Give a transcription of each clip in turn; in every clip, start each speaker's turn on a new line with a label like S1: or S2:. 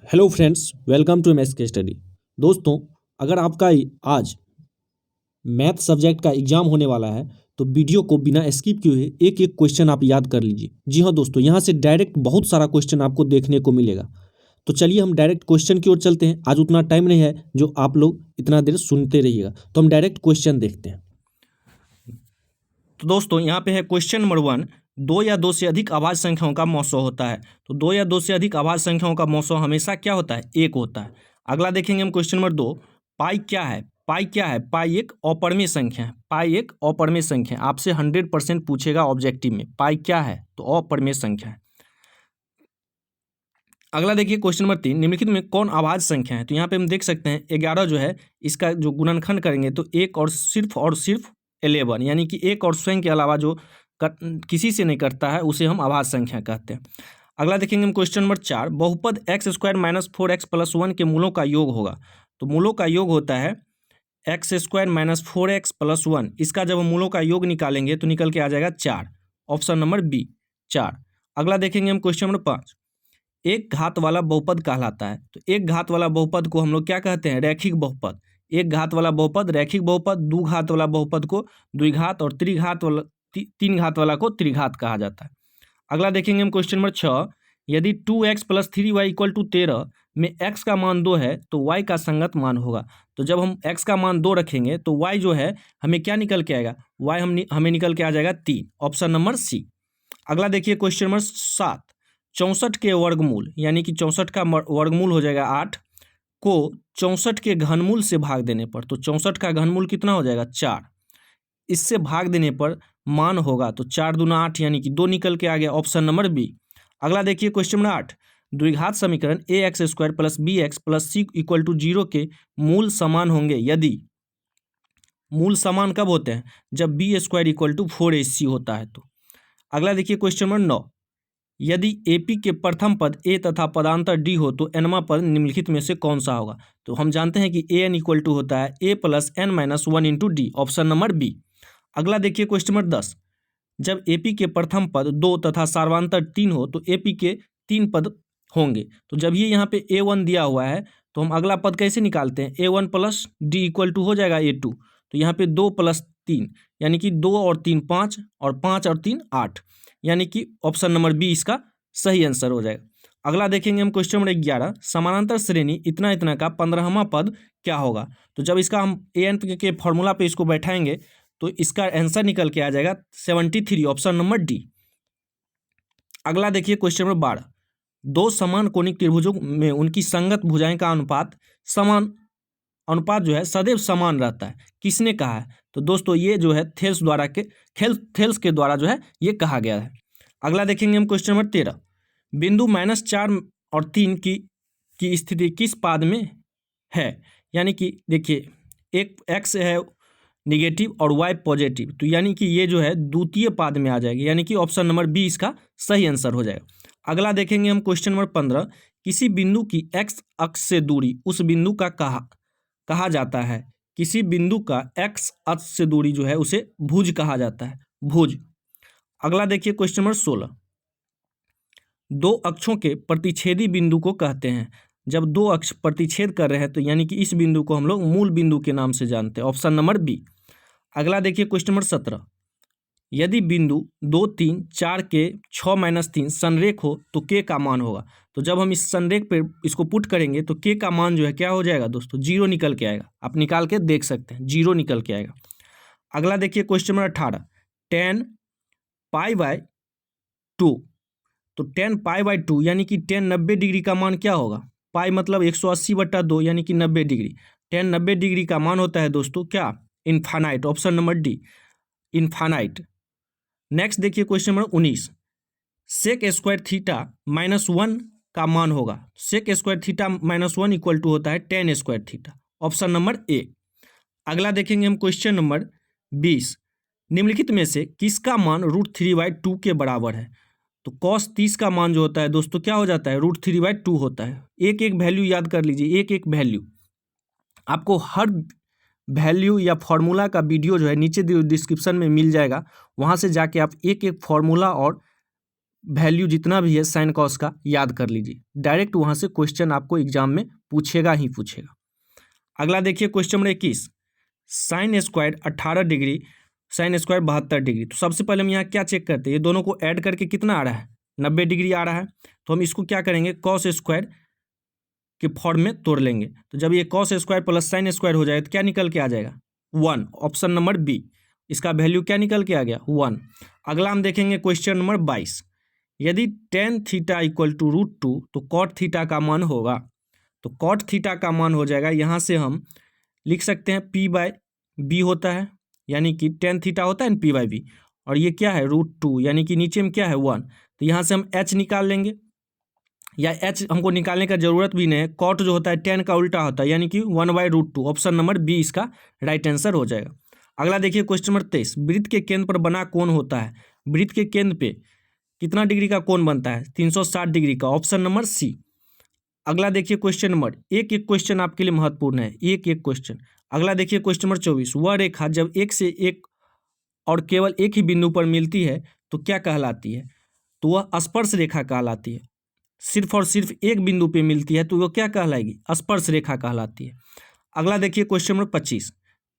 S1: Hello friends, welcome to MS K study. दोस्तों, अगर आपका आज मैथ सब्जेक्ट का एग्जाम होने वाला है तो वीडियो को बिना स्किप किए हुए एक एक क्वेश्चन आप याद कर लीजिए। जी हाँ दोस्तों, यहाँ से डायरेक्ट बहुत सारा क्वेश्चन आपको देखने को मिलेगा। तो चलिए हम डायरेक्ट क्वेश्चन की ओर चलते हैं। आज उतना टाइम नहीं है जो आप लोग इतना देर सुनते रहिएगा, तो हम डायरेक्ट क्वेश्चन देखते हैं। तो दोस्तों यहाँ पे है क्वेश्चन नंबर 1। दो या दो से अधिक अभाज्य संख्याओं का मौसो होता है। तो दो या दो से अधिक अभाज्य संख्याओं का मौसो हमेशा क्या होता है? एक होता है। अगला देखेंगे हम क्वेश्चन नंबर 2। पाई क्या है? पाई क्या है? पाई एक अपरिमेय संख्या है। पाई एक अपरिमेय संख्या है। आपसे 100% पूछेगा ऑब्जेक्टिव में, पाई क्या है? तो अपरिमेय संख्या है। अगला देखिए क्वेश्चन नंबर 3। निम्नलिखित में कौन अभाज्य संख्या है? तो यहाँ पे हम देख सकते हैं 11 जो है, इसका जो गुणनखंड करेंगे तो एक और सिर्फ 11, यानी कि एक और स्वयं के अलावा जो किसी से नहीं करता है उसे हम अभाज्य संख्या कहते हैं। अगला देखेंगे हम क्वेश्चन नंबर 4। बहुपद एक्स स्क्वायर माइनस 4x+1 के मूलों का योग होगा। तो मूलों का योग होता है एक्स स्क्वायर माइनस 4x+1। इसका जब हम मूलों का योग निकालेंगे तो निकल के आ जाएगा 4। Option number B 4। अगला देखेंगे हम क्वेश्चन नंबर 5। एक घात वाला बहुपद कहलाता है। तो एक घात वाला बहुपद को हम लोग क्या कहते हैं? रैखिक बहुपद। एक घात वाला बहुपद रैखिक बहुपद, दो घात वाला बहुपद को द्विघात और त्रिघात वाला तीन घात वाला को त्रिघात कहा जाता है। अगला देखेंगे हम क्वेश्चन नंबर 6। यदि 2x + 3y = 13 में x का मान 2 है तो y का संगत मान होगा। तो जब हम x का मान 2 रखेंगे तो y जो है हमें क्या निकल के आएगा? y हमें निकल के आ जाएगा 3। Option number C. अगला देखिए क्वेश्चन नंबर 7। 64 के वर्गमूल, यानी कि 64 का वर्गमूल हो जाएगा 8 को 64 के घनमूल से भाग देने पर। तो 64 का घनमूल कितना हो जाएगा? 4। इससे भाग देने पर मान होगा तो 4 दूना 8, यानी कि 2 निकल के आ गया। Option number B. अगला देखिए क्वेश्चन नंबर 8। द्विघात समीकरण ax² + bx + c = 0 के मूल समान होंगे यदि। मूल समान कब होते हैं? जब b² = 4ac होता है। तो अगला देखिए क्वेश्चन नंबर 9। यदि AP के प्रथम पद A तथा पदांतर D हो तो nवां पद निम्नलिखित में से कौन सा होगा? तो हम जानते हैं कि AN = होता है A + n - 1 × D। Option number B. अगला देखिए क्वेश्चन नंबर 10। जब AP के प्रथम पद 2 तथा सार्वधातुक 3 हो तो AP के 3 पद होंगे। तो जब ये यहाँ पे A1 दिया हुआ है तो हम अगला पद कैसे निकालते हैं? A1 + D = हो जाएगा A2। तो यहाँ पे 2 + 3, यानी कि 2 और 3 5 और 5 और 3 8, यानी कि ऑप्शन नंबर बी इसका सही आंसर हो जाएगा। अगला देखेंगे हम क्वेश्चन नंबर 11। समानांतर श्रेणी इतना इतना का 15वां पद क्या होगा? तो जब इसका हम an के फॉर्मूला पे इसको बैठाएंगे तो इसका आंसर निकल के आ जाएगा 73। Option number D. अगला देखिए क्वेश्चन नंबर 12। दो समान कोणिक त्रिभुजों में उनकी संगत भुजाएं का अनुपात जो है सदैव समान रहता है, किसने कहा है? तो दोस्तों ये जो है थेल्स के द्वारा जो है ये कहा गया है। अगला देखेंगे हम क्वेश्चन नंबर 13। बिंदु -4 और 3 की स्थिति किस पाद में है? यानी कि देखिए एक x है निगेटिव और y पॉजिटिव, तो यानी कि ये जो है द्वितीय पाद में आ जाएगी, यानी कि ऑप्शन नंबर बी इसका सही आंसर हो जाएगा। अगला देखेंगे हम क्वेश्चन नंबर 15। किसी बिंदु की x अक्ष से दूरी उस बिंदु का कहा जाता है। किसी बिंदु का x अक्ष से दूरी जो है उसे भुज कहा जाता है, भुज। अगला देखिए क्वेश्चन नंबर 16। दो अक्षों के प्रतिच्छेदी बिंदु को कहते हैं। जब दो अक्ष प्रतिच्छेद कर रहे हैं तो यानी कि इस बिंदु को हम लोग मूल बिंदु के नाम से जानते हैं। Option number B. अगला देखिए क्वेश्चन नंबर 17। यदि बिंदु 2 3 4 के 6 - 3 संरेख हो तो k का मान होगा। तो जब हम इस संरेख पे इसको पुट करेंगे तो k का मान जो है क्या हो जाएगा दोस्तों? 0 निकल के आएगा। आप निकाल के देख सकते हैं, 0 निकल के आएगा। अगला देखिए क्वेश्चन नंबर 18। tan π/2। तो tan π/2 यानी कि tan 90 डिग्री का मान क्या होगा? पाई मतलब 180/2 यानी कि 90 डिग्री। tan 90 डिग्री का मान होता है दोस्तों क्या? Infinite. Option number D infinite. Next देखिए क्वेश्चन नंबर 19। sec² θ -1 का मान होगा। sec² θ -1 = होता है tan² θ। Option number A. अगला देखेंगे हम क्वेश्चन नंबर 20। निम्नलिखित में से किसका मान √3/2 के बराबर है? तो cos 30 का मान जो होता है दोस्तों क्या हो जाता है? √3/2 होता है। एक एक वैल्यू याद कर लीजिए, एक एक वैल्यू। आपको हर वैल्यू या फॉर्मूला का वीडियो जो है नीचे डिस्क्रिप्शन में मिल जाएगा, वहाँ से जाके आप एक एक फॉर्मूला और वैल्यू जितना भी है साइन कॉस का याद कर लीजिए, डायरेक्ट वहाँ से क्वेश्चन आपको एग्जाम में पूछेगा ही पूछेगा। अगला देखिए question number 21, sine square 18 degree sine square 72 degree. तो सबसे पहले हम यहाँ क्या चेक करते हैं, ये दोनों को ऐड करके कितना आ रहा है, 90 डिग्री आ रहा है। तो हम इसको क्या करेंगे, कॉस स्क्वायर के फॉर्म में तोड़ लेंगे। तो जब ये cos square plus sine square हो जाए तो क्या निकल के आ जाएगा, 1। ऑप्शन नंबर बी, इसका वैल्यू क्या निकल के आ गया, 1। अगला हम देखेंगे क्वेश्चन नंबर 22, यदि टेन थीटा इक्वल टू √2 तो कॉट थीटा का मान होगा। तो कॉट थीटा का मान हो जाएगा, यहाँ से हम लिख सकते हैं p/b होता है, यानी कि टेन थीटा होता है p/b, और ये क्या है √2, यानी कि नीचे में क्या है 1। तो यहाँ से हम h निकाल लेंगे, या h हमको निकालने का जरूरत भी नहीं है, कॉट जो होता है टेन का उल्टा होता है, यानी कि 1/√2। ऑप्शन नंबर बी इसका राइट आंसर हो जाएगा। अगला देखिए क्वेश्चन नंबर 23, वृत्त के केंद्र पर बना कोण होता है। वृत्त के केंद्र पे कितना डिग्री का कोण बनता है, 360 डिग्री का। Option number C. अगला देखिए क्वेश्चन नंबर, एक एक क्वेश्चन आपके लिए महत्वपूर्ण है, एक एक क्वेश्चन। अगला देखिए क्वेश्चन नंबर 24, वह रेखा जब एक से एक और केवल एक ही बिंदु पर मिलती है तो क्या कहलाती है। तो वह स्पर्श रेखा कहलाती है। सिर्फ और सिर्फ एक बिंदु पे मिलती है तो वह क्या कहलाएगी, स्पर्श रेखा कहलाती है। अगला देखिए क्वेश्चन नंबर 25,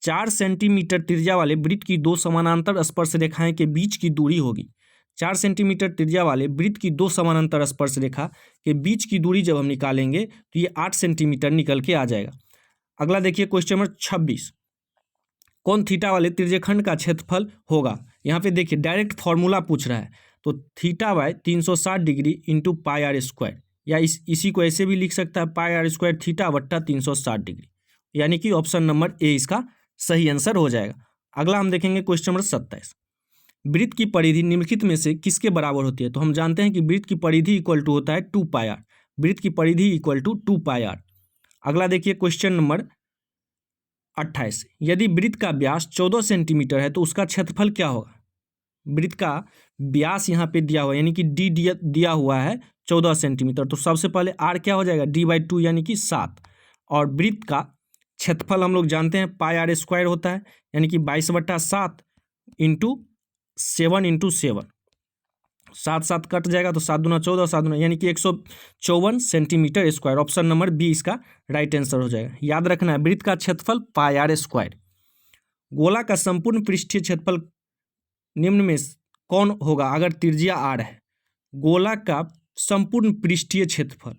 S1: 4 सेंटीमीटर त्रिज्या वाले वृत्त की दो समानांतर स्पर्श रेखाएं के बीच की दूरी होगी। 4 सेंटीमीटर त्रिज्या वाले वृत्त की दो समानांतर स्पर्श रेखा के बीच की दूरी जब हम निकालेंगे तो ये 8 सेंटीमीटर निकल के आ जाएगा। अगला देखिए क्वेश्चन नंबर 26, कौन थीटा वाले त्रिज्यखंड का क्षेत्रफल होगा। यहाँ पे देखिए डायरेक्ट फॉर्मूला पूछ रहा है, तो θ/360 डिग्री इंटू πr², या इसी को ऐसे भी लिख सकता है πr² θ/360 डिग्री, यानी कि ऑप्शन नंबर ए इसका सही आंसर हो जाएगा। अगला हम देखेंगे क्वेश्चन नंबर 27, वृत्त की परिधि निम्नलिखित में से किसके बराबर होती है। तो हम जानते हैं कि वृत्त की परिधि इक्वल टू होता है 2πr, वृत्त की परिधि इक्वल टू 2πr। अगला देखिए क्वेश्चन नंबर 28, यदि वृत्त का व्यास 14 सेंटीमीटर है तो उसका क्षेत्रफल क्या होगा। वृत्त का व्यास यहाँ पे दिया हुआ है, यानी कि डी दिया हुआ है 14 सेंटीमीटर। तो सबसे पहले आर क्या हो जाएगा, d/2 यानी कि 7, और वृत्त का क्षेत्रफल हम लोग जानते हैं πr² होता है, यानी कि 22/7 इंटू 7 इंटू 7, 7 कट जाएगा तो 7 दूना 14, 7 दूना यानी कि 154 centimetre square. Option number B इसका राइट आंसर हो जाएगा। याद रखना है वृत्त का क्षेत्रफल πr²। गोला का संपूर्ण पृष्ठीय क्षेत्रफल निम्न में कौन होगा अगर त्रिज्या r है। गोला का संपूर्ण पृष्ठीय क्षेत्रफल,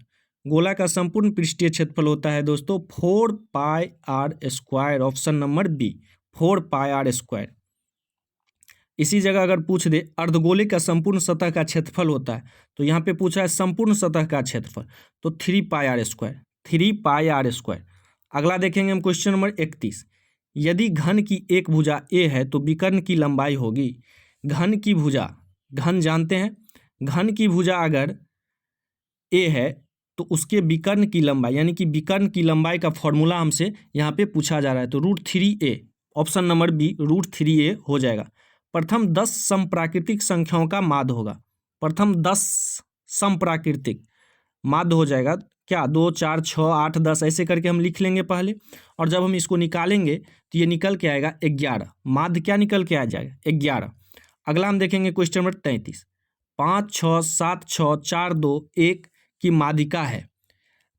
S1: गोला का संपूर्ण पृष्ठीय क्षेत्रफल होता है दोस्तों 4πr²। Option number B 4πr²। इसी जगह अगर पूछ दे अर्धगोले का संपूर्ण सतह का क्षेत्रफल होता है, तो यहाँ पे पूछा है संपूर्ण सतह का क्षेत्रफल, तो 3πr², 3πr²। अगला देखेंगे हम क्वेश्चन नंबर 31, यदि घन की एक भुजा ए है तो विकर्ण की लंबाई होगी। घन की भुजा, घन जानते हैं, घन की भुजा अगर ए है तो उसके विकर्ण की लंबाई, यानी कि विकर्ण की लंबाई का फॉर्मूला हमसे यहाँ पे पूछा जा रहा है, तो √3a। Option number B √3a हो जाएगा। प्रथम 10 समप्राकृतिक संख्याओं का माध्य होगा। प्रथम 10 समप्राकृतिक माध्य हो जाएगा क्या, 2, 4, 6, 8, 10 ऐसे करके हम लिख लेंगे पहले, और जब हम इसको निकालेंगे तो ये निकल के आएगा 11। माध्य क्या निकल के आ जाएगा, 11। अगला हम देखेंगे क्वेश्चन नंबर 33, 5, 6, 7, 6, 4, 2, 1 की माध्यिका है,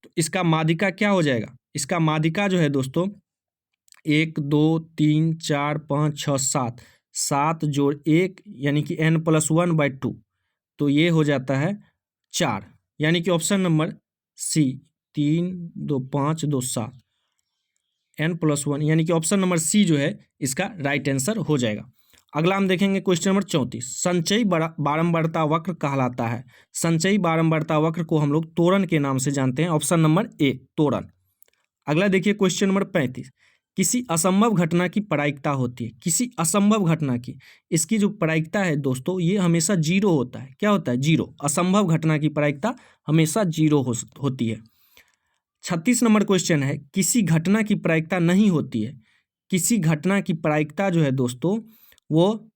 S1: तो इसका माध्यिका क्या हो जाएगा। इसका माध्यिका जो है दोस्तों 1, 2, 3, 4, 5, 6, 7, 7 जोड़ 1 यानी कि n+1/2, तो ये हो जाता है 4, यानी कि ऑप्शन नंबर सी 3, 2, 5, 2, 7 n+1, यानी कि ऑप्शन नंबर सी जो है इसका राइट आंसर हो जाएगा। अगला हम देखेंगे क्वेश्चन नंबर 34, संचयी बारंबारता वक्र कहलाता है। संचयी बारंबारता वक्र को हम लोग त्वरण के नाम से जानते हैं। ऑप्शन नंबर ए त्वरण। अगला देखिए क्वेश्चन नंबर 35, किसी असंभव घटना की प्रायिकता होती है। किसी असंभव घटना की, इसकी जो प्रायिकता है दोस्तों ये हमेशा 0 होता है। क्या होता है, 0। असंभव घटना की प्रायिकता हमेशा 0 होती है। 36 नंबर क्वेश्चन है, किसी घटना की प्रायिकता नहीं होती है। किसी घटना की प्रायिकता जो है दोस्तों वो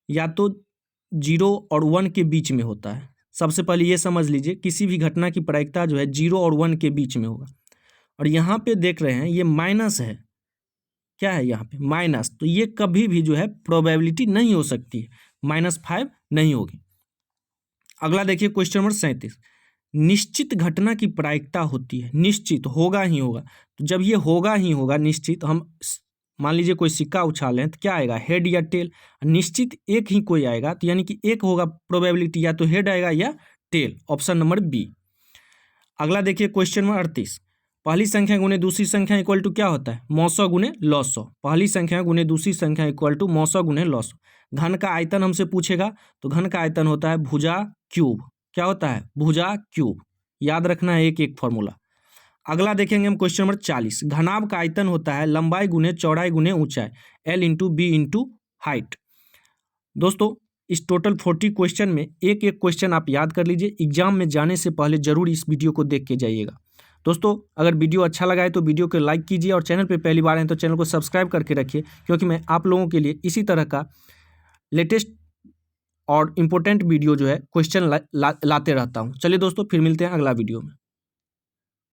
S1: या तो 0 और 1 के बीच में होता है। सबसे पहले ये समझ लीजिए, किसी भी घटना की प्रायिकता जो है 0 और 1 के बीच में होगा। और यहाँ पे देख रहे हैं ये माइनस है, क्या है यहाँ पे माइनस, तो ये कभी भी जो है प्रोबेबिलिटी नहीं हो सकती है, -5 नहीं होगी। अगला देखिए क्वेश्चन नंबर 37। निश्चित घटना की प्रायिकता होती है, निश्चित होगा ही होगा, तो जब ये होगा ही होगा निश्चित, हम मान लीजिए कोई सिक्का उछालें तो क्या आएगा, हेड या टेल। निश्चित एक ही कोई आएगा, तो यानी कि एक होगा प्रोबेबिलिटी, या तो हेड आएगा या टेल, ऑप्शन नंबर बी। अगला देखिए क्वेश्चन नंबर 38। पहली संख्या गुने दूसरी संख्या इक्वल टू क्या होता है, 900 गुने 900। पहली संख्या गुने दूसरी संख्या इक्वल टू 900 गुने 900। घन का आयतन हमसे पूछेगा, तो घन का आयतन होता है भुजा क्यूब। क्या होता है, भुजा क्यूब। याद रखना है एक एक फॉर्मूला। अगला देखेंगे हम क्वेश्चन नंबर 40। घनाभ का आयतन होता है लंबाई गुने चौड़ाई गुने ऊंचाई, L into B into height. दोस्तों इस टोटल 40 क्वेश्चन में एक एक क्वेश्चन आप याद कर लीजिए, एग्जाम में जाने से पहले जरूर इस वीडियो को देख के जाइएगा। दोस्तों अगर वीडियो अच्छा लगा है तो वीडियो को लाइक कीजिए, और चैनल पे पहली बार हैं तो चैनल को सब्सक्राइब करके रखिए, क्योंकि मैं आप लोगों के लिए इसी तरह का लेटेस्ट और इम्पोर्टेंट वीडियो जो है क्वेश्चन लाते रहता हूँ। चलिए दोस्तों फिर मिलते हैं अगला वीडियो में।